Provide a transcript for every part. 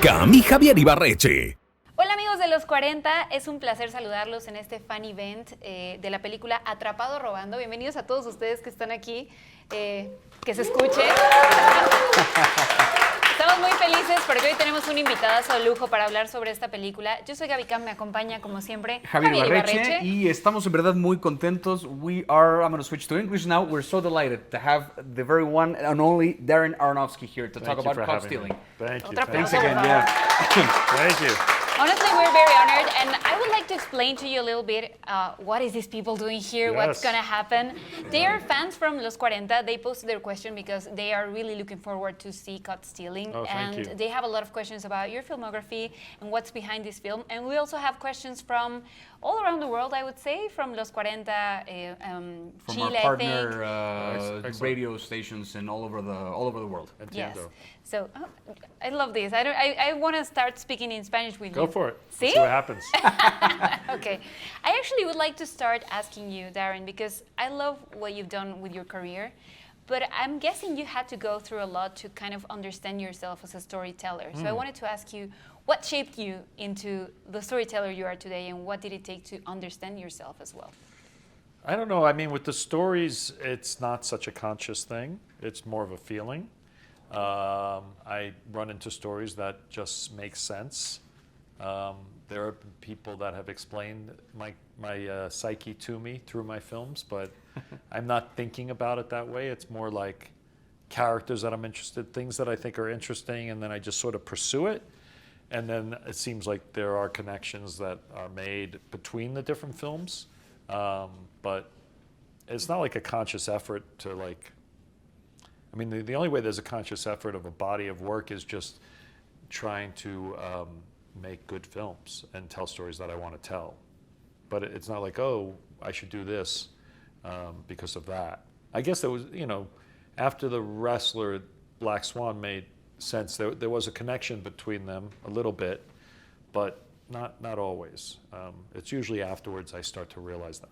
Beckham y Javier Ibarreche. Hola amigos de los 40, es un placer saludarlos en este fan event de la película Atrapado Robando. Bienvenidos a todos ustedes que están aquí, que se escuche. Estamos muy felices porque hoy tenemos un invitadazo de lujo para hablar sobre esta película. Yo soy Gaby Cam, me acompaña como siempre Javier Ibarreche, y estamos en verdad muy contentos. I'm going to switch to English now. We're so delighted to have the very one and only Darren Aronofsky here to talk about cop stealing. Thank you. Thanks again, yeah. Thank you. Honestly, we're very honored, and I would like to explain to you a little bit what is these people doing here, what's going to happen. They are fans from Los 40. They posted their question because they are really looking forward to see Caught Stealing. Oh, thank you. They have a lot of questions about your filmography and what's behind this film. And we also have questions from all around the world, I would say, from Los 40, From Chile, our partner I think. radio stations and all over the world. Yes. So I love this. I want to start speaking in Spanish with you. Go for it. See? Let's see what happens. Okay. I actually would like to start asking you, Darren, because I love what you've done with your career, but I'm guessing you had to go through a lot to kind of understand yourself as a storyteller. So I wanted to ask you, what shaped you into the storyteller you are today, and what did it take to understand yourself as well? I don't know. I mean, with the stories, it's not such a conscious thing. It's more of a feeling. I run into stories that just make sense. There are people that have explained my psyche to me through my films, but I'm not thinking about it that way. It's more like characters that I'm interested, things that I think are interesting, and then I just sort of pursue it. And then it seems like there are connections that are made between the different films. But it's not like a conscious effort to like, I mean, the only way there's a conscious effort of a body of work is just trying to make good films and tell stories that I want to tell. But it's not like, oh, I should do this because of that. I guess there was, after the wrestler Black Swan made sense, there was a connection between them a little bit, but not always. It's usually afterwards I start to realize that.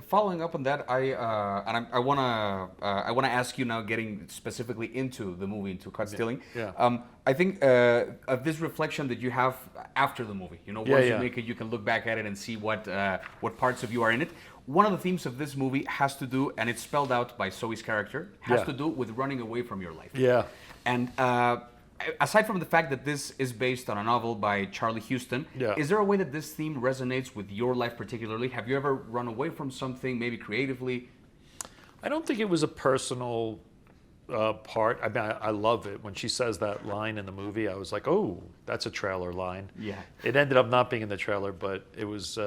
Following up on that, I wanna ask you now, getting specifically into the movie, into Caught Stealing. Yeah. I think of this reflection that you have after the movie. Once you make it, you can look back at it and see what parts of you are in it. One of the themes of this movie has to do, and it's spelled out by Zoe's character, has to do with running away from your life. Yeah. And aside from the fact that this is based on a novel by Charlie Houston, is there a way that this theme resonates with your life particularly? Have you ever run away from something, maybe creatively? I don't think it was a personal part. I mean, I love it. When she says that line in the movie, I was like, oh, that's a trailer line. Yeah. It ended up not being in the trailer, but it was.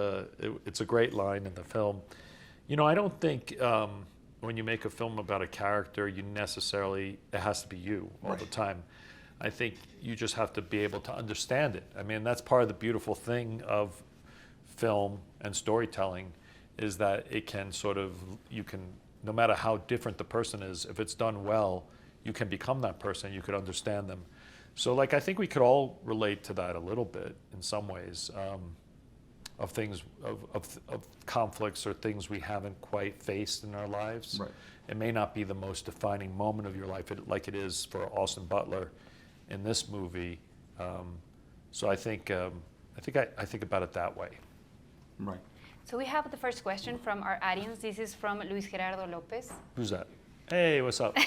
It's a great line in the film. I don't think when you make a film about a character, it has to be you all the time. I think you just have to be able to understand it. I mean, that's part of the beautiful thing of film and storytelling, is that it can no matter how different the person is, if it's done well, you can become that person, you could understand them. So I think we could all relate to that a little bit in some ways, of things, of conflicts or things we haven't quite faced in our lives. Right. It may not be the most defining moment of your life, like it is for Austin Butler in this movie. So I think I think about it that way. Right. So we have the first question from our audience. This is from Luis Gerardo Lopez. Who's that? Hey, what's up?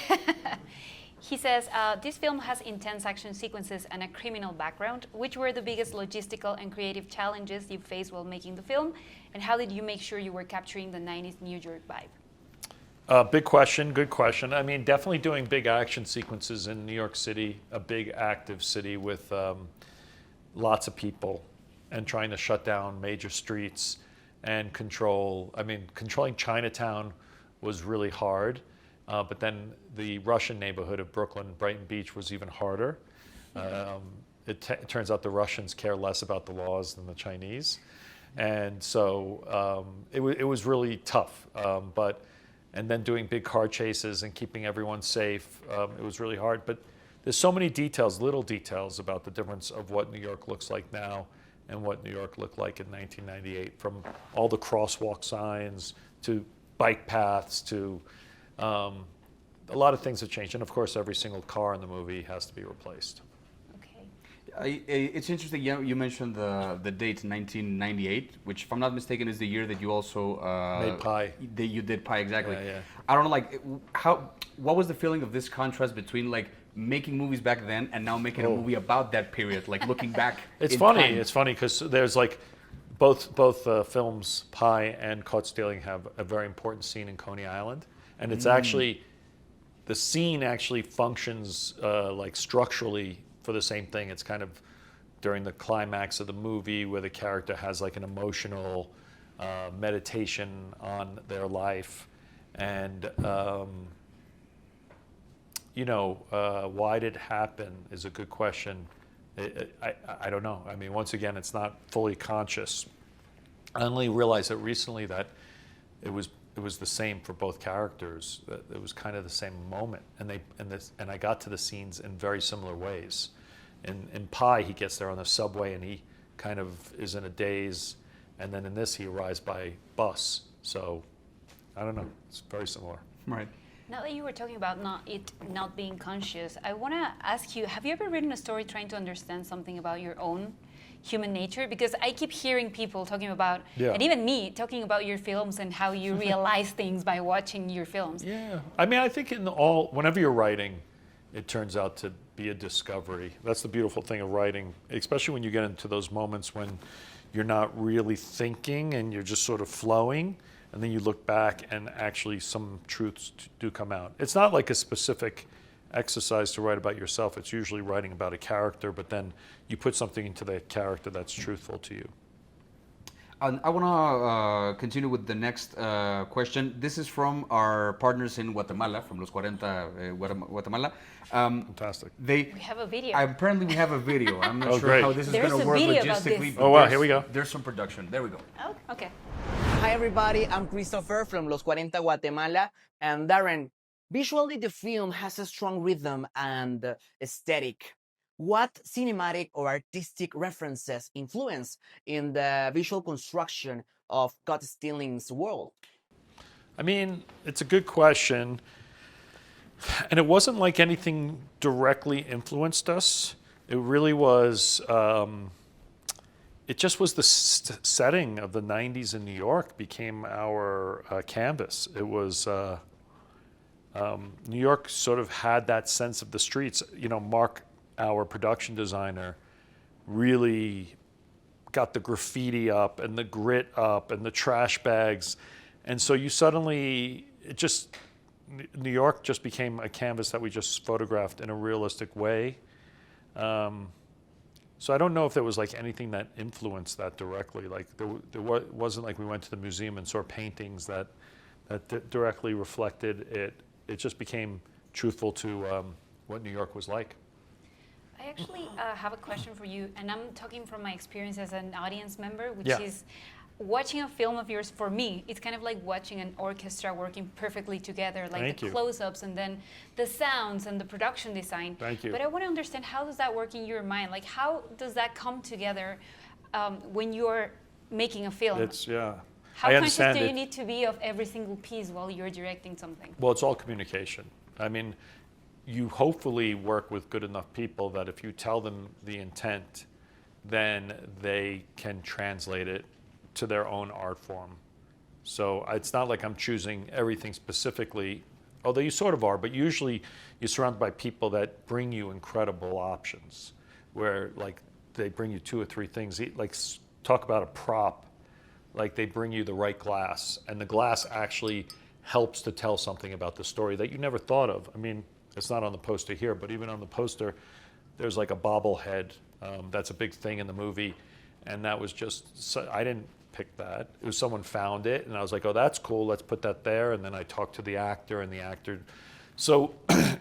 He says, this film has intense action sequences and a criminal background. Which were the biggest logistical and creative challenges you faced while making the film? And how did you make sure you were capturing the 90s New York vibe? Big question, good question. I mean, definitely doing big action sequences in New York City, a big active city with lots of people, and trying to shut down major streets and controlling Chinatown was really hard. But then the Russian neighborhood of Brooklyn, Brighton Beach, was even harder. It turns out the Russians care less about the laws than the Chinese. And so it was really tough. And then doing big car chases and keeping everyone safe, it was really hard. But there's so many details, little details about the difference of what New York looks like now and what New York looked like in 1998, from all the crosswalk signs to bike paths to a lot of things have changed. And of course, every single car in the movie has to be replaced. Okay. It's interesting. Yeah, you mentioned the date 1998, which, if I'm not mistaken, is the year that you also made Pi. You did Pi, exactly. Yeah. I don't know, like, what was the feeling of this contrast between like making movies back then and now making a movie about that period, like looking back? It's funny because there's like both films, Pi and Caught Stealing, have a very important scene in Coney Island, and it's actually the scene actually functions like structurally for the same thing. It's kind of during the climax of the movie where the character has like an emotional meditation on their life, and why did it happen is a good question. I don't know. I mean, once again, it's not fully conscious. I only realized it recently that it was the same for both characters. That it was kind of the same moment, and I got to the scenes in very similar ways. In Pi, he gets there on the subway and he kind of is in a daze, and then in this he arrives by bus. So I don't know. It's very similar. Right. Now that you were talking about not being conscious, I want to ask you, have you ever written a story trying to understand something about your own human nature? Because I keep hearing people talking about, and even me, talking about your films and how you realize things by watching your films. Yeah. I mean, I think whenever you're writing, it turns out to be a discovery. That's the beautiful thing of writing, especially when you get into those moments when you're not really thinking and you're just sort of flowing. And then you look back and actually some truths do come out. It's not like a specific exercise to write about yourself. It's usually writing about a character, but then you put something into that character that's truthful to you. I want to continue with the next question. This is from our partners in Guatemala, from Los 40 Guatemala. Fantastic. We have a video. Apparently we have a video. I'm not sure great. how this is going to work logistically. Oh, wow, here we go. There's some production. There we go. Oh, okay. Hi everybody, I'm Christopher from Los 40 Guatemala, and Darren, visually the film has a strong rhythm and aesthetic. What cinematic or artistic references influence in the visual construction of Caught Stealing's world? I mean, it's a good question. And it wasn't like anything directly influenced us. It really was, it just was the setting of the 90s in New York became our canvas. It was, New York sort of had that sense of the streets. You know, Mark, our production designer, really got the graffiti up and the grit up and the trash bags. And so you suddenly, New York just became a canvas that we just photographed in a realistic way. So I don't know if there was like anything that influenced that directly. Like there wasn't like we went to the museum and saw paintings that directly reflected it. It just became truthful to what New York was like. I actually have a question for you, and I'm talking from my experience as an audience member, which is watching a film of yours. For me, it's kind of like watching an orchestra working perfectly together, like the close-ups and then the sounds and the production design. Thank you. But I want to understand, how does that work in your mind? Like, how does that come together when you're making a film? How conscious do you need to be of every single piece while you're directing something? Well, it's all communication. I mean, you hopefully work with good enough people that if you tell them the intent, then they can translate it to their own art form. So it's not like I'm choosing everything specifically, although you sort of are, but usually you're surrounded by people that bring you incredible options, where like they bring you 2 or 3 things. Like talk about a prop, like they bring you the right glass, and the glass actually helps to tell something about the story that you never thought of. I mean, it's not on the poster here, but even on the poster, there's like a bobblehead. That's a big thing in the movie. And that was just, I didn't pick that. It was someone found it, and I was like, oh, that's cool, let's put that there. And then I talked to the actor, and the actor. So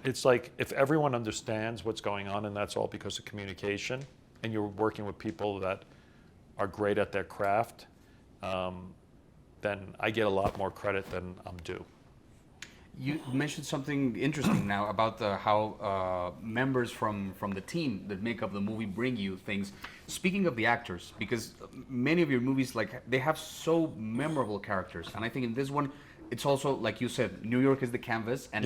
it's like, if everyone understands what's going on, and that's all because of communication, and you're working with people that are great at their craft, then I get a lot more credit than I'm due. You mentioned something interesting now about how members from the team that make up the movie bring you things. Speaking of the actors, because many of your movies, like, they have so memorable characters, and I think in this one, it's also, like you said, New York is the canvas, and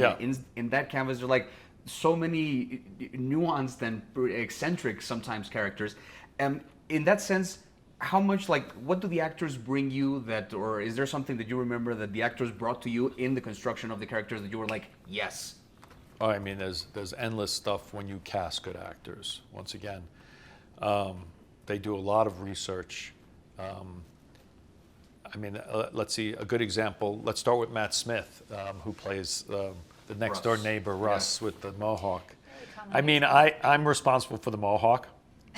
in that canvas, they're like, so many nuanced and eccentric sometimes characters. In that sense, how much, like, what do the actors bring you that, or is there something that you remember that the actors brought to you in the construction of the characters that you were like, yes? Oh, I mean, there's endless stuff when you cast good actors. Once again, they do a lot of research. I mean, let's see, a good example. Let's start with Matt Smith, who plays the next door neighbor, Russ, with the mohawk. I mean, I'm responsible for the mohawk.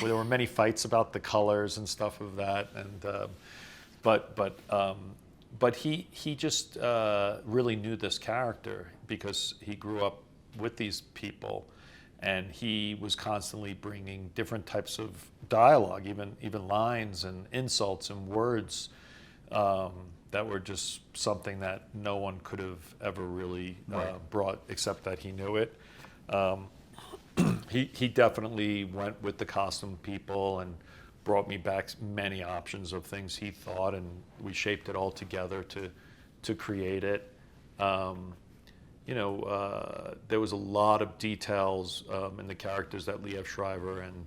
There were many fights about the colors and stuff of that, and but he just really knew this character because he grew up with these people, and he was constantly bringing different types of dialogue, even lines and insults and words that were just something that no one could have ever really brought, except that he knew it. He definitely went with the costume people and brought me back many options of things he thought, and we shaped it all together to create it. You know, there was a lot of details in the characters that Liev Schreiber and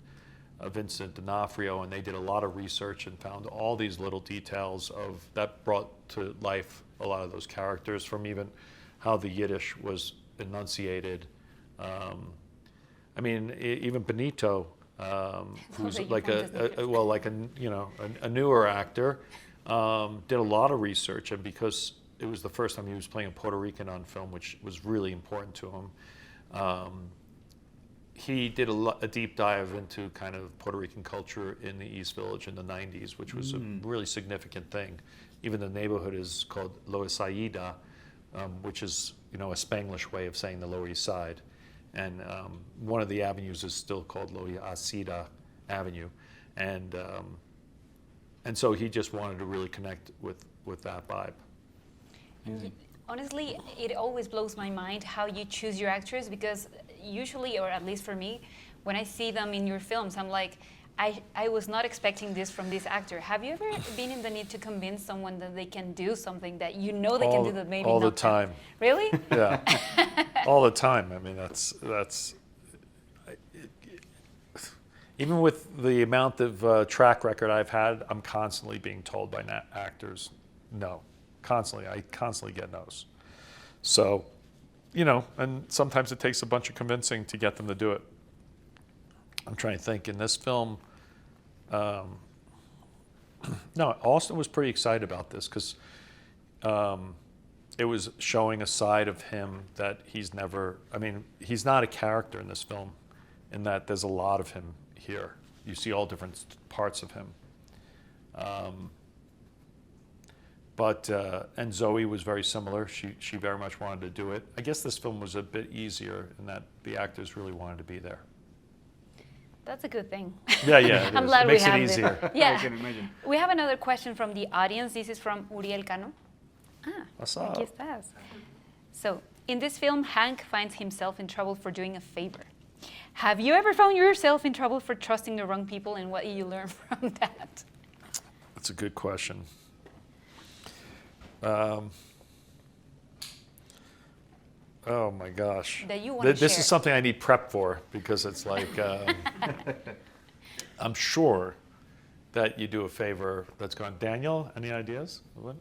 Vincent D'Onofrio, and they did a lot of research and found all these little details that brought to life a lot of those characters, from even how the Yiddish was enunciated. I mean, even Benito, who's like a newer actor, did a lot of research, and because it was the first time he was playing a Puerto Rican on film, which was really important to him. He did a deep dive into kind of Puerto Rican culture in the East Village in the 90s, which was a really significant thing. Even the neighborhood is called Lower Saida, which is, you know, a Spanglish way of saying the Lower East Side. And one of the avenues is still called Lower Asida Avenue. And so he just wanted to really connect with that vibe. Honestly, it always blows my mind how you choose your actors, because usually, or at least for me, when I see them in your films, I'm like, I was not expecting this from this actor. Have you ever been in the need to convince someone that they can do something that you know they can do that maybe all not? The time. Really? Yeah, all the time. I mean, that's even with the amount of track record I've had, I'm constantly being told by actors, no. Constantly, I constantly get no's. So, you know, and sometimes it takes a bunch of convincing to get them to do it. I'm trying to think. In this film, no, Austin was pretty excited about this because it was showing a side of him that he's never, I mean, he's not a character in this film, in that there's a lot of him here. You see all different parts of him. But and Zoe was very similar. She very much wanted to do it. I guess this film was a bit easier in that the actors really wanted to be there. That's a good thing. Yeah, yeah. I'm glad we have it. Makes it easier. Yeah. I can imagine. We have another question from the audience. This is from Uriel Cano. What's up? Aquí estás. So, in this film, Hank finds himself in trouble for doing a favor. Have you ever found yourself in trouble for trusting the wrong people, and what did you learn from that? That's a good question. Oh my gosh. That you want to This share. is something I need prep for, because it's like, I'm sure that you do a favor that's gone. Daniel, any ideas? What?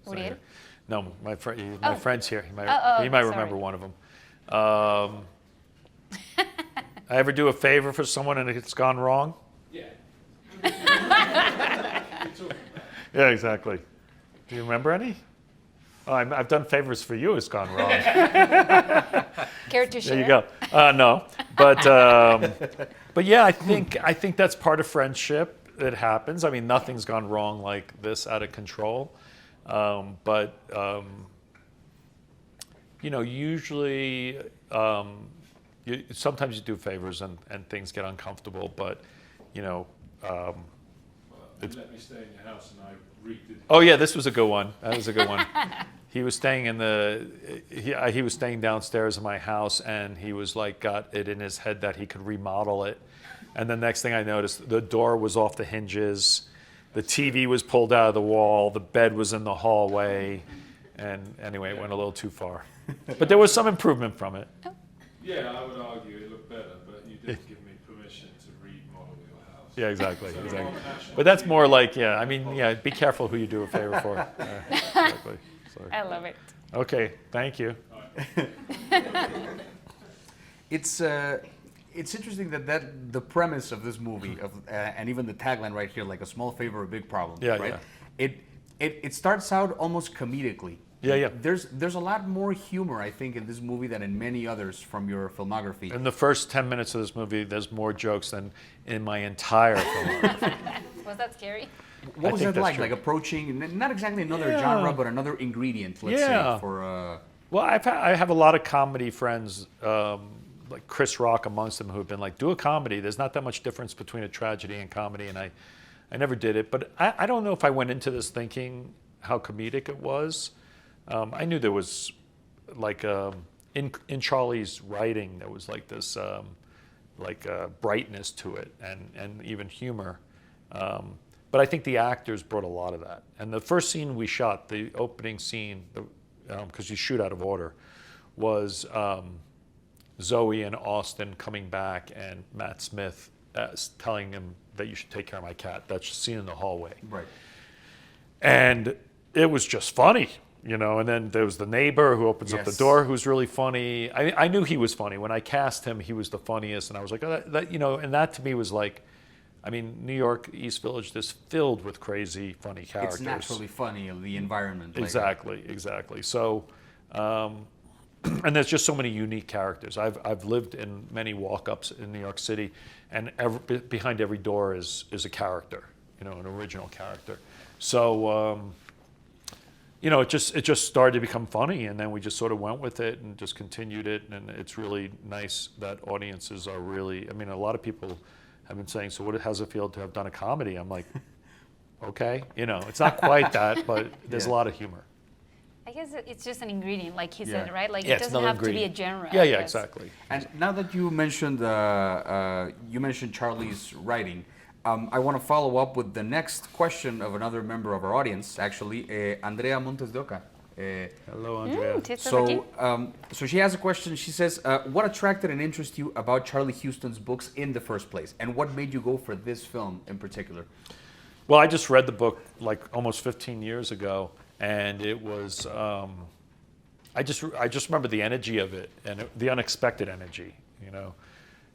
Uriel? No, my friend's here. He might sorry. remember one of them. I ever do a favor for someone and it's gone wrong? Yeah. Yeah, exactly. Do you remember any? Oh, I've done favors for you. It's gone wrong. Care to share? There you go. No, but yeah, I think that's part of friendship. It happens. I mean, nothing's gone wrong like this out of control. But you know, usually, sometimes you do favors and things get uncomfortable. But you know. You let me stay in your house and I reeked it. Oh yeah, this was a good one. That was a good one. He was staying he was staying downstairs in my house, and he was like got it in his head that he could remodel it. And the next thing I noticed, the door was off the hinges, the TV was pulled out of the wall, the bed was in the hallway, and anyway, it went a little too far. But there was some improvement from it. Oh. Yeah, I would argue it looked better, but you didn't give me permission to remodel your house. Yeah, exactly, So exactly. on national But that's TV, more like, yeah, I mean, yeah, be careful who you do a favor for. Exactly. Sorry. I love it. Okay, thank you. It's interesting that the premise of this movie and even the tagline right here, like a small favor, a big problem. Yeah, right? yeah. It starts out almost comedically. Yeah, yeah. There's a lot more humor, I think, in this movie than in many others from your filmography. In the first 10 minutes of this movie, there's more jokes than in my entire filmography. Was that scary? What was think that that's like? true. Like approaching not exactly another Yeah. genre, but another ingredient, let's Yeah. say, for. Well, I have a lot of comedy friends, like Chris Rock amongst them, who have been like, do a comedy. There's not that much difference between a tragedy and comedy, and I never did it. But I don't know if I went into this thinking how comedic it was. I knew there was, like, in Charlie's writing, there was like this, brightness to it, and even humor. But I think the actors brought a lot of that. And the first scene we shot, the opening scene, because you shoot out of order, was Zoe and Austin coming back and Matt Smith telling him that you should take care of my cat. That's seen in the hallway. Right. And it was just funny, you know. And then there was the neighbor who opens up the Yes. door, who's really funny. I knew he was funny. When I cast him, he was the funniest. And I was like, oh, that, you know, and that to me was like, I mean, New York, East Village, is filled with crazy, funny characters. It's naturally funny, the environment. like- Exactly. So, and there's just so many unique characters. I've lived in many walk-ups in New York City, and behind every door is a character, you know, an original character. So, you know, it just started to become funny, and then we just sort of went with it and just continued it. And it's really nice that audiences are really. I mean, a lot of people have been saying, "So, how's it feel to have done a comedy?" I'm like, okay, you know, it's not quite that, but there's a lot of humor. I guess it's just an ingredient, like he Yeah. said, right? Like Yeah, it it's doesn't another have to be a ingredient. genre. Yeah, I yeah, guess. exactly. And now that you mentioned Charlie's writing, I want to follow up with the next question of another member of our audience, actually, Andrea Montes de Oca. Hello, Andrea. So she has a question. She says, what attracted and interested you about Charlie Houston's books in the first place? And what made you go for this film in particular? Well, I just read the book like almost 15 years ago, and it was, I just remember the energy of it, and the unexpected energy, you know.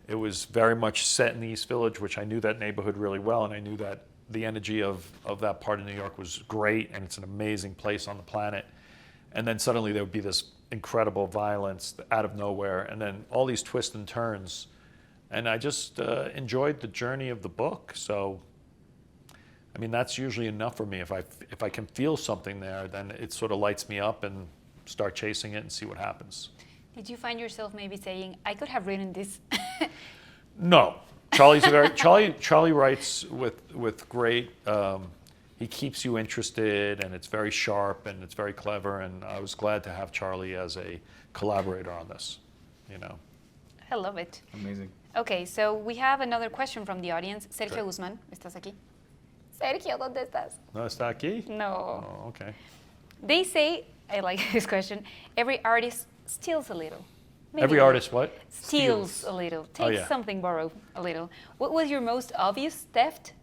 It was very much set in the East Village, which I knew that neighborhood really well, and I knew that the energy of that part of New York was great, and it's an amazing place on the planet. And then suddenly there would be this incredible violence out of nowhere, and then all these twists and turns. And I just enjoyed the journey of the book. So, I mean, that's usually enough for me. If I can feel something there, then it sort of lights me up and start chasing it and see what happens. Did you find yourself maybe saying, I could have written this? No. Charlie writes with great, he keeps you interested, and it's very sharp and it's very clever, and I was glad to have Charlie as a collaborator on this, you know. I love it. Amazing. Okay, so we have another question from the audience. Sergio Guzmán, ¿estás aquí? Sergio, ¿dónde estás? No está aquí? No. Oh, okay. They say, I like this question, every artist steals a little. Maybe Every artist what? steals a little, takes yeah. something, borrow a little. What was your most obvious theft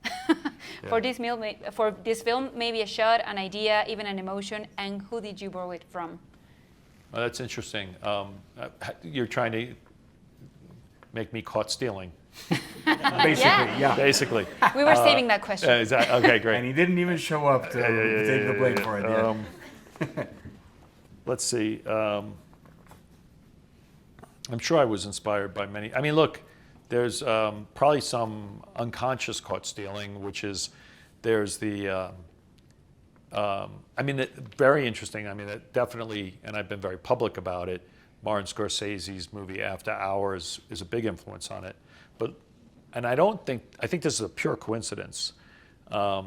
for this film? Maybe a shot, an idea, even an emotion, and who did you borrow it from? Well, that's interesting. You're trying to make me caught stealing. Basically, yeah. Basically. We were saving that question. Exactly. Okay, great. And he didn't even show up to take the blame for it. Yeah. Let's see. I'm sure I was inspired by many. I mean, look, there's probably some unconscious caught stealing, which is there's the. I mean, very interesting. I mean, it definitely, and I've been very public about it. Martin Scorsese's movie After Hours is a big influence on it, and I think this is a pure coincidence. The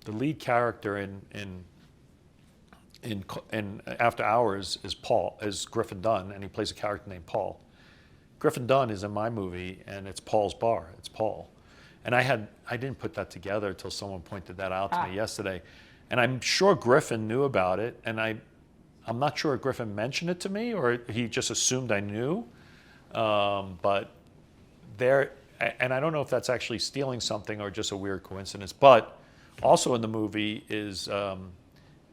lead character in After Hours is Griffin Dunne, and he plays a character named Paul. Griffin Dunne is in my movie, and it's Paul's bar. It's Paul, and I didn't put that together until someone pointed that out to me yesterday, and I'm sure Griffin knew about it, and I'm not sure if Griffin mentioned it to me or he just assumed I knew, But there, and I don't know if that's actually stealing something or just a weird coincidence, but also in the movie is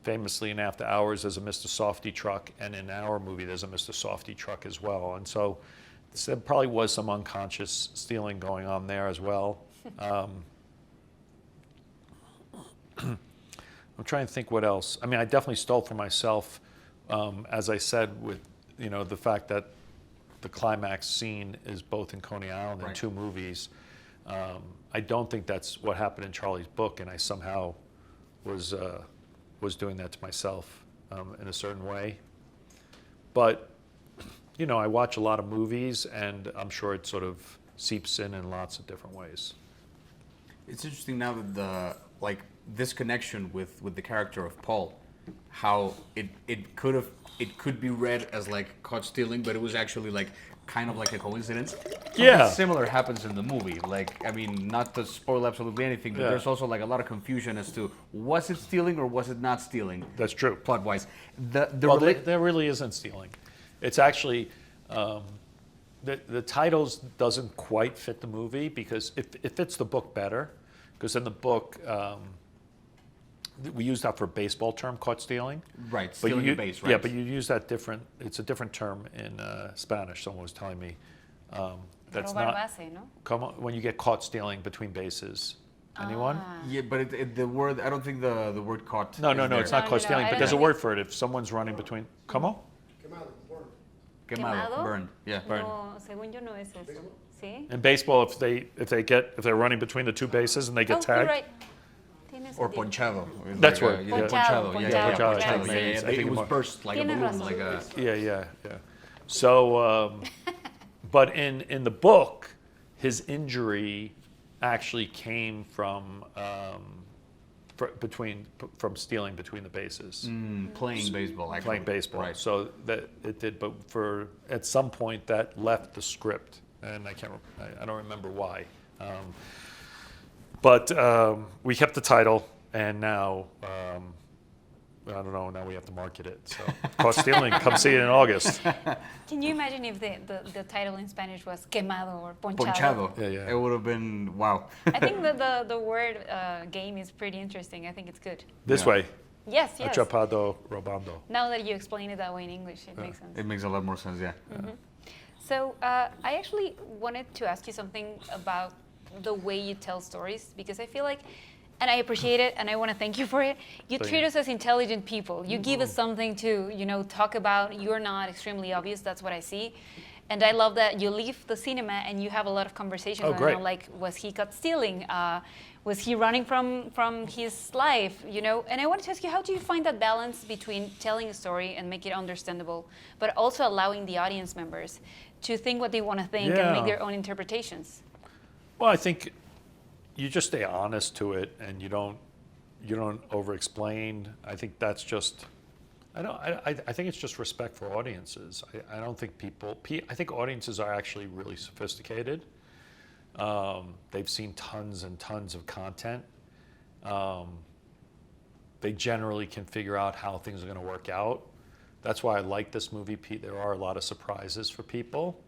famously in After Hours there's a Mr. Softy truck, and in our movie there's a Mr. Softy truck as well. And so there probably was some unconscious stealing going on there as well. I'm trying to think what else. I mean, I definitely stole for myself, as I said, with the fact that the climax scene is both in Coney Island in two movies. I don't think that's what happened in Charlie's book, and I somehow was doing that to myself in a certain way. But I watch a lot of movies, and I'm sure it sort of seeps in lots of different ways. It's interesting now that this connection with the character of Paul, how it could be read as like caught stealing, but it was actually like kind of like a coincidence. Yeah. Something similar happens in the movie. Like, I mean, not to spoil absolutely anything, but there's also like a lot of confusion as to was it stealing or was it not stealing? That's true. Plot-wise. There really isn't stealing. It's actually the titles doesn't quite fit the movie because it fits the book better. Because in the book, we use that for a baseball term, caught stealing. Right, stealing a base, right? Yeah, but you use that different. It's a different term in Spanish. Someone was telling me that's not base, no? when you get caught stealing between bases. Anyone? Yeah, but the word, I don't think the word caught. No, it's not caught stealing. But there's a don't word for it if someone's running between. ¿Cómo? Quemado, burned. Yeah. No, según yo no es eso. ¿Sí? In baseball, if they're running between the two bases and they get tagged. You're right. Tiene Or sentido. ponchado. That's like right. Ponchado. Yeah, Ponchado. ponchado. Yeah, Yeah, I think it was more- burst like a Tienes balloon, razón. like a. Yeah. So, but in the book, his injury actually came from from stealing between the bases. Playing baseball, actually. Playing baseball. Right. So that it did, but at some point that left the script, and I don't remember why. But we kept the title, and now I don't know. Now we have to market it. So caught stealing. Come see it in August. Can you imagine if the title in Spanish was quemado or ponchado? Ponchado. Yeah. It would have been wow. I think the word game is pretty interesting. I think it's good. This way. Yes. Atrapado Robando. Now that you explain it that way in English, it makes sense. It makes a lot more sense, yeah. So I actually wanted to ask you something about the way you tell stories, because I feel like, and I appreciate it, and I want to thank you for it. You treat us as intelligent people. You give us something to, talk about. You're not extremely obvious. That's what I see. And I love that you leave the cinema and you have a lot of conversations great. on, like, was he caught stealing? Was he running from his life? And I wanted to ask you, how do you find that balance between telling a story and make it understandable, but also allowing the audience members to think what they want to think and make their own interpretations? Well, I think you just stay honest to it, and you don't over-explain. I think that's just. I think it's just respect for audiences. I don't think I think audiences are actually really sophisticated. They've seen tons and tons of content. They generally can figure out how things are going to work out. That's why I like this movie. There are a lot of surprises for people,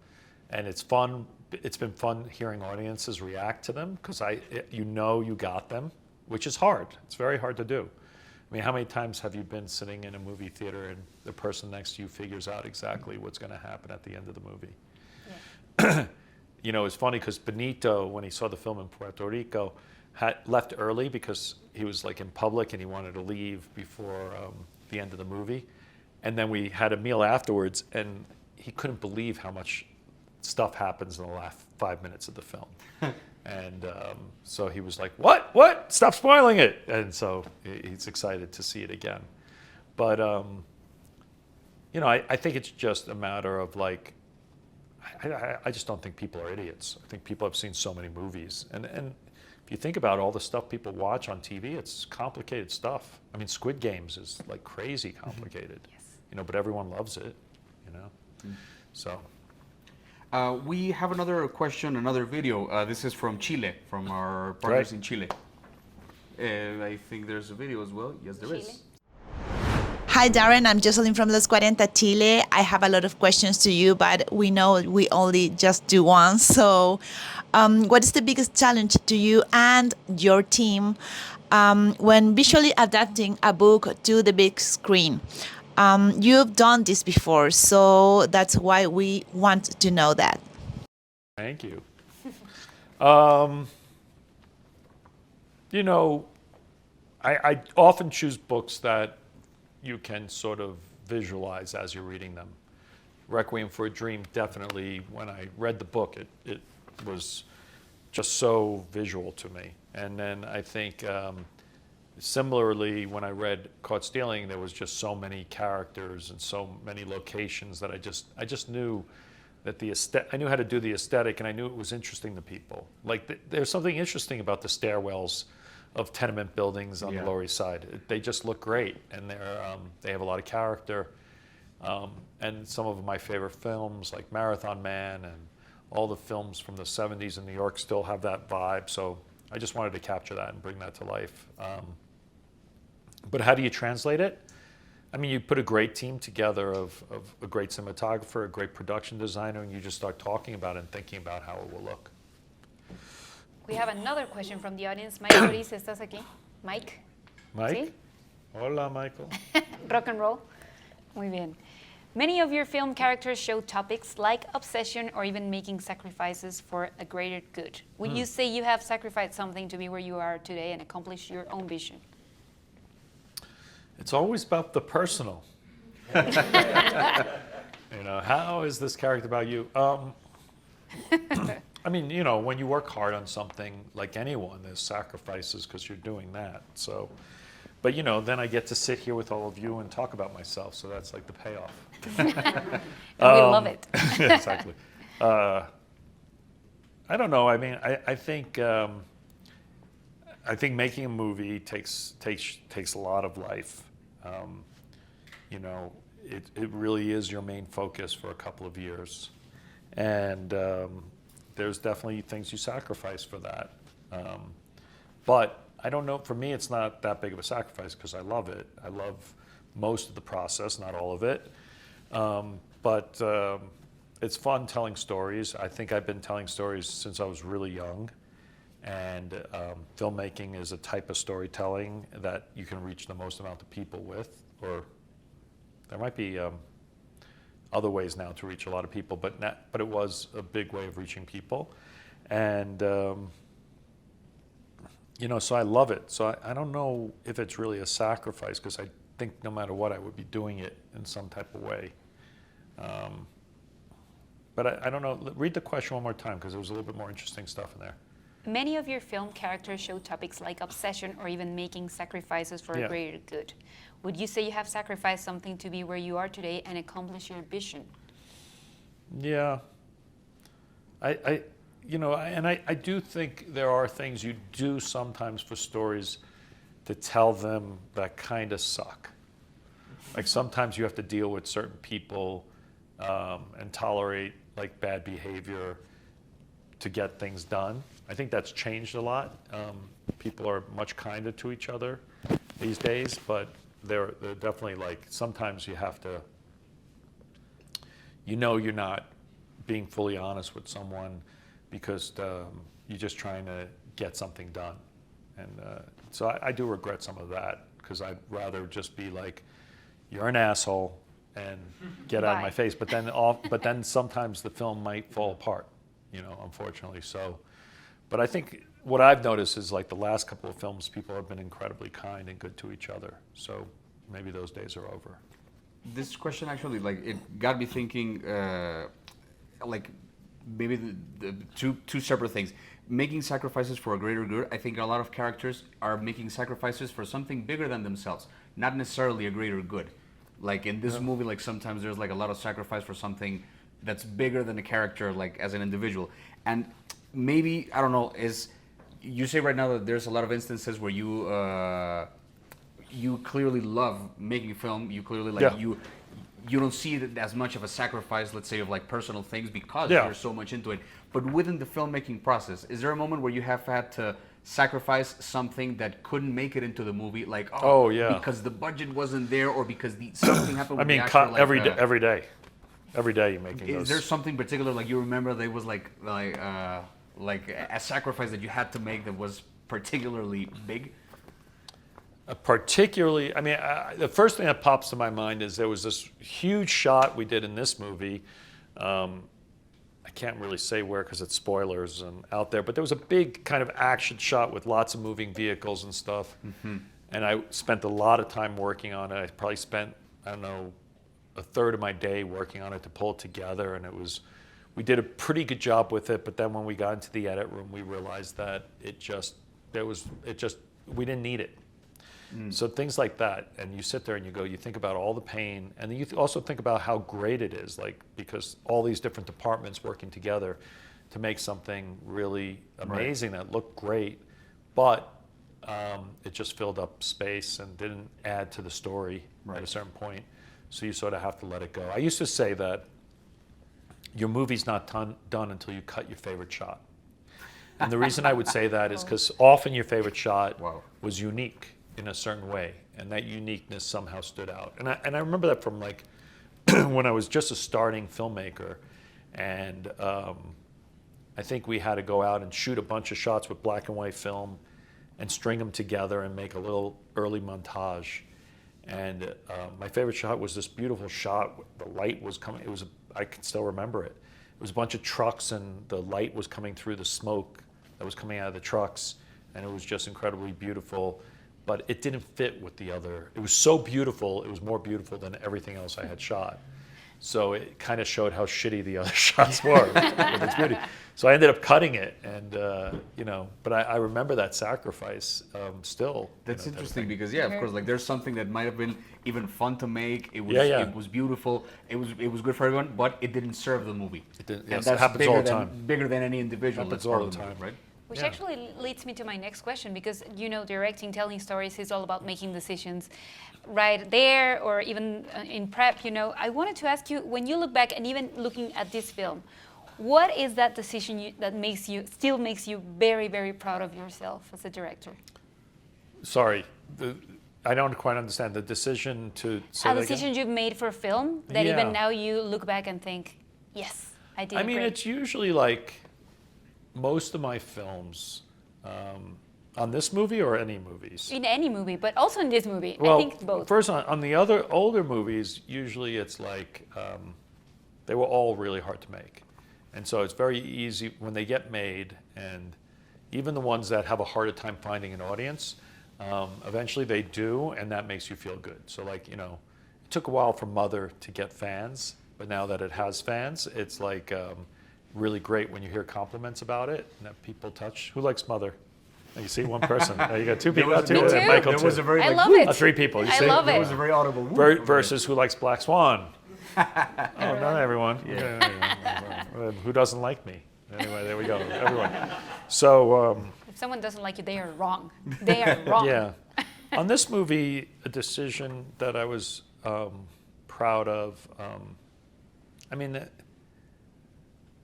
and it's fun. It's been fun hearing audiences react to them because you got them, which is hard. It's very hard to do. I mean, how many times have you been sitting in a movie theater and the person next to you figures out exactly what's going to happen at the end of the movie? Yeah. It's funny because Benito, when he saw the film in Puerto Rico, had left early because he was like in public and he wanted to leave before the end of the movie. And then we had a meal afterwards, and he couldn't believe how much stuff happens in the last 5 minutes of the film. And so he was like, what? Stop spoiling it. And so he's excited to see it again. But, I think it's just a matter of like, I just don't think people are idiots. I think people have seen so many movies. And if you think about all the stuff people watch on TV, it's complicated stuff. I mean, Squid Games is like crazy complicated. Yes. But everyone loves it, So. We have another question, another video. This is from Chile, from our partners in Chile. I think there's a video as well. Yes, there is. Hi, Darren. I'm Jocelyn from Los 40 Chile. I have a lot of questions to you, but we know we only just do one. So, what is the biggest challenge to you and your team when visually adapting a book to the big screen? You've done this before, so that's why we want to know that. Thank you. You know, I often choose books that you can sort of visualize as you're reading them. Requiem for a Dream, definitely, when I read the book, it was just so visual to me. And then I think similarly, when I read Caught Stealing, there was just so many characters and so many locations that I just knew that I knew how to do the aesthetic, and I knew it was interesting to people. Like there's something interesting about the stairwells of tenement buildings on the Lower East Side. They just look great, and they have a lot of character. And some of my favorite films, like Marathon Man and all the films from the 70s in New York, still have that vibe. So I just wanted to capture that and bring that to life. But how do you translate it? I mean, you put a great team together of a great cinematographer, a great production designer, and you just start talking about it and thinking about how it will look. We have another question from the audience. Mike Boris, ¿estás aquí? Mike? Mike? ¿Sí? Hola, Michael. Rock and roll. Muy bien. Many of your film characters show topics like obsession or even making sacrifices for a greater good. Would you say you have sacrificed something to be where you are today and accomplish your own vision? It's always about the personal. You know, how is this character about you? I mean, you know, when you work hard on something, like anyone, there's sacrifices because you're doing that. So, but you know, then I get to sit here with all of you and talk about myself. So that's like the payoff. And we love it. Exactly. I don't know. I mean, I think making a movie takes a lot of life. You know, it really is your main focus for a couple of years, and there's definitely things you sacrifice for that. But I don't know. For me, it's not that big of a sacrifice because I love it. I love most of the process, not all of it. But it's fun telling stories. I think I've been telling stories since I was really young. And filmmaking is a type of storytelling that you can reach the most amount of people with, or there might be other ways now to reach a lot of people, but it was a big way of reaching people. And, you know, so I love it. So I don't know if it's really a sacrifice, because I think no matter what, I would be doing it in some type of way. But I don't know. Read the question one more time, because there was a little bit more interesting stuff in there. Many of your film characters show topics like obsession or even making sacrifices for a greater good. Would you say you have sacrificed something to be where you are today and accomplish your vision? Yeah. You know, I do think there are things you do sometimes for stories to tell them that kind of suck. Like sometimes you have to deal with certain people and tolerate like bad behavior to get things done. I think that's changed a lot. People are much kinder to each other these days, but they're definitely like, sometimes you have to, you know, you're not being fully honest with someone because you're just trying to get something done. And so I do regret some of that, because I'd rather just be like, you're an asshole and get out of my face. But then sometimes the film might fall apart, you know, unfortunately. So, but I think what I've noticed is like the last couple of films, people have been incredibly kind and good to each other. So maybe those days are over. This question actually, like, it got me thinking, like maybe the two separate things. Making sacrifices for a greater good. I think a lot of characters are making sacrifices for something bigger than themselves, not necessarily a greater good. Like in this movie, like sometimes there's like a lot of sacrifice for something that's bigger than a character, like as an individual. And maybe, I don't know, is you say right now that there's a lot of instances where you you clearly love making film. You clearly like you don't see it as much of a sacrifice, let's say, of like personal things because you're so much into it. But within the filmmaking process, is there a moment where you have had to sacrifice something that couldn't make it into the movie, like because the budget wasn't there or because something happened with the actor, like, every day you're making those. Is there something particular, like you remember there was like a sacrifice that you had to make that was particularly big? The first thing that pops to my mind is there was this huge shot we did in this movie. I can't really say where because it's spoilers and out there, but there was a big kind of action shot with lots of moving vehicles and stuff. Mm-hmm. And I spent a lot of time working on it. I probably spent, I don't know, a third of my day working on it to pull it together. And we did a pretty good job with it. But then when we got into the edit room, we realized that we didn't need it. So things like that, and you sit there and you think about all the pain, and then you also think about how great it is, like, because all these different departments working together to make something really amazing that looked great, but it just filled up space and didn't add to the story at a certain point. So you sort of have to let it go. I used to say that your movie's not done until you cut your favorite shot. And the reason I would say that is because often your favorite shot was unique in a certain way, and that uniqueness somehow stood out. And I remember that from like when I was just a starting filmmaker, and I think we had to go out and shoot a bunch of shots with black and white film and string them together and make a little early montage. And my favorite shot was this beautiful shot. The light was coming. I can still remember it. It was a bunch of trucks, and the light was coming through the smoke that was coming out of the trucks, and it was just incredibly beautiful. But it didn't fit with the other. It was so beautiful. It was more beautiful than everything else I had shot. So it kind of showed how shitty the other shots were with its beauty. So I ended up cutting it, and but I remember that sacrifice still. That's interesting because of course, like there's something that might have been even fun to make. It was it was beautiful. It was good for everyone, but it didn't serve the movie. It didn't. Yes, it happens all the time. Bigger than any individual. It happens all the time, right? Which actually leads me to my next question, because directing, telling stories is all about making decisions right there or even in prep. I wanted to ask you, when you look back and even looking at this film, what is that decision that still makes you very, very proud of yourself as a director? Sorry, I don't quite understand the decision to say that decision again? you've made for film that even now you look back and think, yes, I did. Great. It's usually like most of my films, on this movie or any movies? In any movie, but also in this movie. Well, I think both. First, on the other older movies, usually it's like they were all really hard to make. And so it's very easy when they get made, and even the ones that have a harder time finding an audience, eventually they do, and that makes you feel good. So like, it took a while for Mother to get fans, but now that it has fans, it's like really great when you hear compliments about it and that people touch. Who likes Mother? You see one person. You got two people. Michael there too. was a very I love it. Three people. You I see? love it. There was a very audible versus who likes Black Swan. Not everyone. Who doesn't like me? Anyway, there we go. Everyone. So. If someone doesn't like you, they are wrong. They are wrong. Yeah. On this movie, a decision that I was proud of.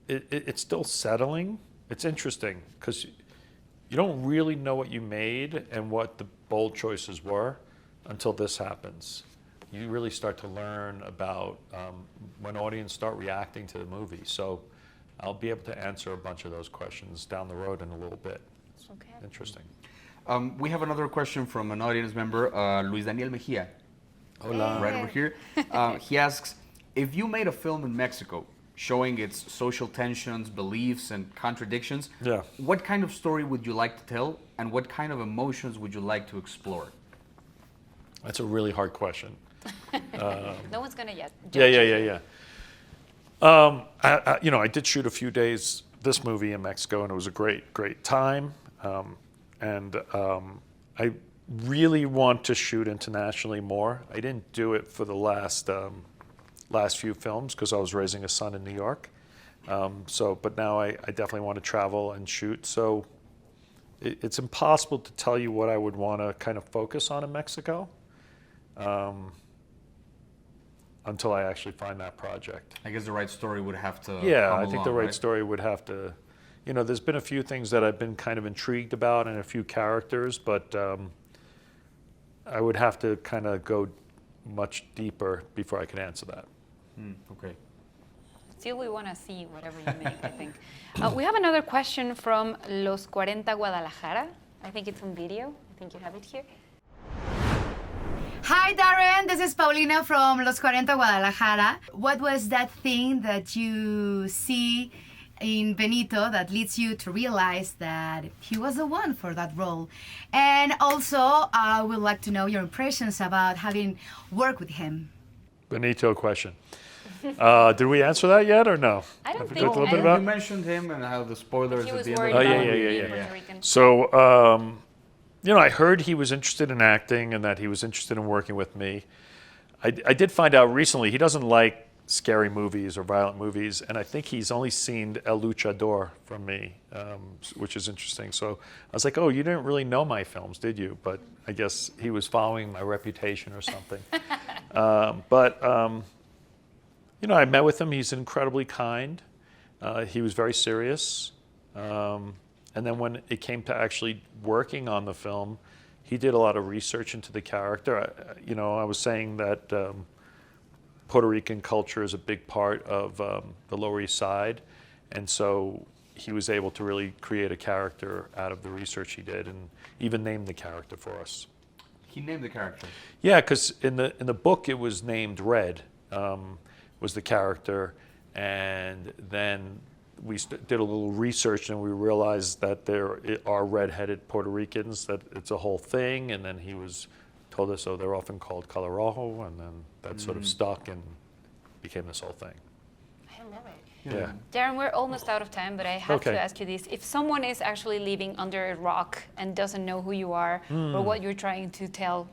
It's still settling. It's interesting because you don't really know what you made and what the bold choices were until this happens. You really start to learn about when audience start reacting to the movie. So I'll be able to answer a bunch of those questions down the road in a little bit. Okay. Interesting. We have another question from an audience member, Luis Daniel Mejia. Hola. Right over here. He asks, if you made a film in Mexico showing its social tensions, beliefs, and contradictions, what kind of story would you like to tell, and what kind of emotions would you like to explore? That's a really hard question. No one's gonna yet. Yeah. I did shoot a few days this movie in Mexico, and it was a great time. I really want to shoot internationally more. I didn't do it for the last few films because I was raising a son in New York. But now I definitely want to travel and shoot. So it's impossible to tell you what I would want to kind of focus on in Mexico until I actually find that project. I guess the right story would have to I think the right story would have to there's been a few things that I've been kind of intrigued about and a few characters, but I would have to kind of go much deeper before I could answer that. Okay. Still, we want to see whatever you make, I think. We have another question from Los 40 Guadalajara. I think it's on video. I think you have it here. Hi, Darren. This is Paulina from Los 40 Guadalajara. What was that thing that you see in Benito that leads you to realize that he was the one for that role? And also, I would like to know your impressions about having worked with him. Benito question. Did we answer that yet or no? I don't Have we think talked a little bit You about? mentioned him and how the spoilers He at was the end worried of the about movie. being yeah. Puerto Rican. So, I heard he was interested in acting and that he was interested in working with me. I did find out recently he doesn't like scary movies or violent movies, and I think he's only seen El Luchador from me, which is interesting. So I was like, oh, you didn't really know my films, did you? But I guess he was following my reputation or something. I met with him. He's incredibly kind. He was very serious. And then when it came to actually working on the film, he did a lot of research into the character. I was saying that Puerto Rican culture is a big part of the Lower East Side, and so he was able to really create a character out of the research he did, and even named the character for us. He named the character. Yeah, because in the book it was named Red, was the character, and then we did a little research and we realized that there are red-headed Puerto Ricans, that it's a whole thing, and then he told us, oh, they're often called color rojo, and then that sort of stuck and became this whole thing. I love it. Yeah. Darren, we're almost out of time, but I have Okay. to ask you this. If someone is actually living under a rock and doesn't know who you are or what you're trying to tell,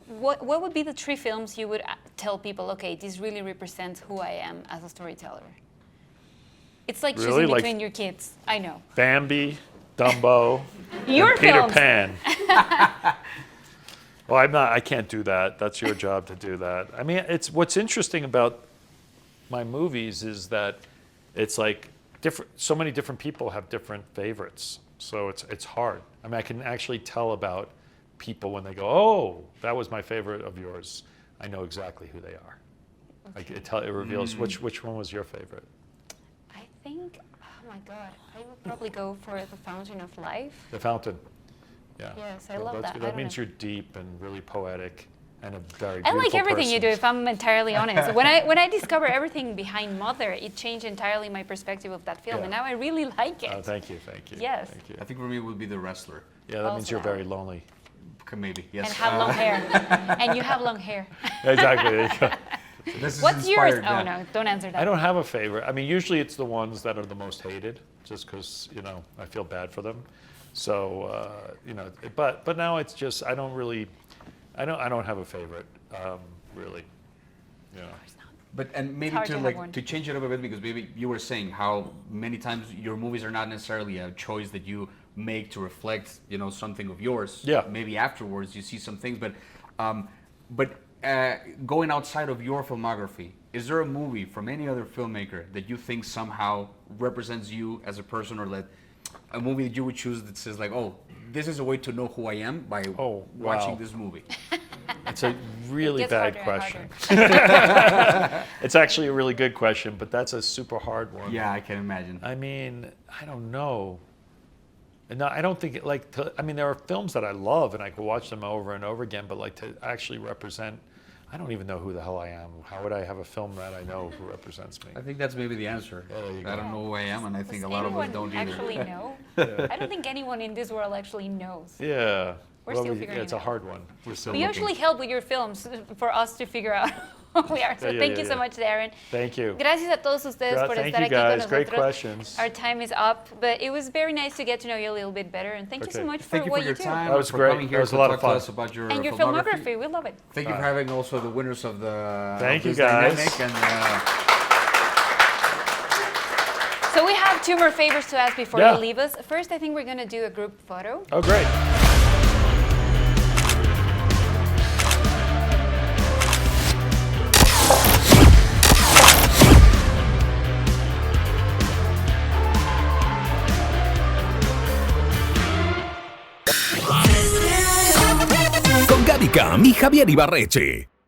what would be the 3 films you would tell people, okay, this really represents who I am as a storyteller? It's like Really? choosing Like between your kids. I know. Bambi, Dumbo, Your and Peter films. Pan. Well, I can't do that. That's your job to do that. I mean, what's interesting about my movies is that it's like so many different people have different favorites. So it's hard. I mean, I can actually tell about people when they go, oh, that was my favorite of yours. I know exactly who they are. Okay. Like it reveals which one was your favorite. I think, oh my God, I would probably go for The Fountain of Life. The Fountain. Yeah. Yes, I love that. That means you're deep and really poetic and a very I beautiful like everything person. you do, if I'm entirely honest. When I discover everything behind Mother, it changed entirely my perspective of that film, Yeah. and now I really like it. Oh, thank you. Yes. Thank you. I think for me it would be The Wrestler. Yeah, that means Also you're that. very lonely. Maybe, yes. And have long hair. And you have long hair. Exactly. There you go. This is What's yours? inspired, Oh yeah. no, don't answer that. I don't have a favorite. I mean, usually it's the ones that are the most hated, just because I feel bad for them. So but now it's just I don't have a favorite really. Yeah. But and maybe hard to have one. to change it up a bit, because maybe you were saying how many times your movies are not necessarily a choice that you make to reflect something of yours. Yeah. Maybe afterwards you see some things, but going outside of your filmography, is there a movie from any other filmmaker that you think somehow represents you as a person, or that a movie that you would choose that says like, oh, this is a way to know who I am by watching this movie? It's a really It gets bad harder and question. It's actually a really good question, but that's a super hard one. Yeah, I can imagine. I mean, I don't know. No, I don't think there are films that I love and I could watch them over and over again, but like to actually represent, I don't even know who the hell I am. How would I have a film that I know who represents me? I think that's maybe the answer. there you I go. don't know who I am, and I think Does a lot of us anyone don't either. actually know? I don't think anyone in this world actually knows. Yeah. We're still figuring it's it a out. hard one. We're still We looking. usually help with your films for us to figure out who we are. So Yeah, thank yeah, you so yeah. much, Darren. Thank you. Gracias a todos ustedes por Thank estar you aquí con guys. Great nosotros. questions. Our time is up, but it was very nice to get to know you a little bit better, and thank you so Okay. much Thank you what for your do. time. That was for great. coming here That was to a lot talk of to fun. us about your And your filmography. filmography, we love it. Thank you for having also the winners of the Thank of you, this guys. dynamic, and So we have 2 more favors to ask before Yeah. you leave us. First, I think we're going to do a group photo. Oh, great. Juan y Javier Ibarreche.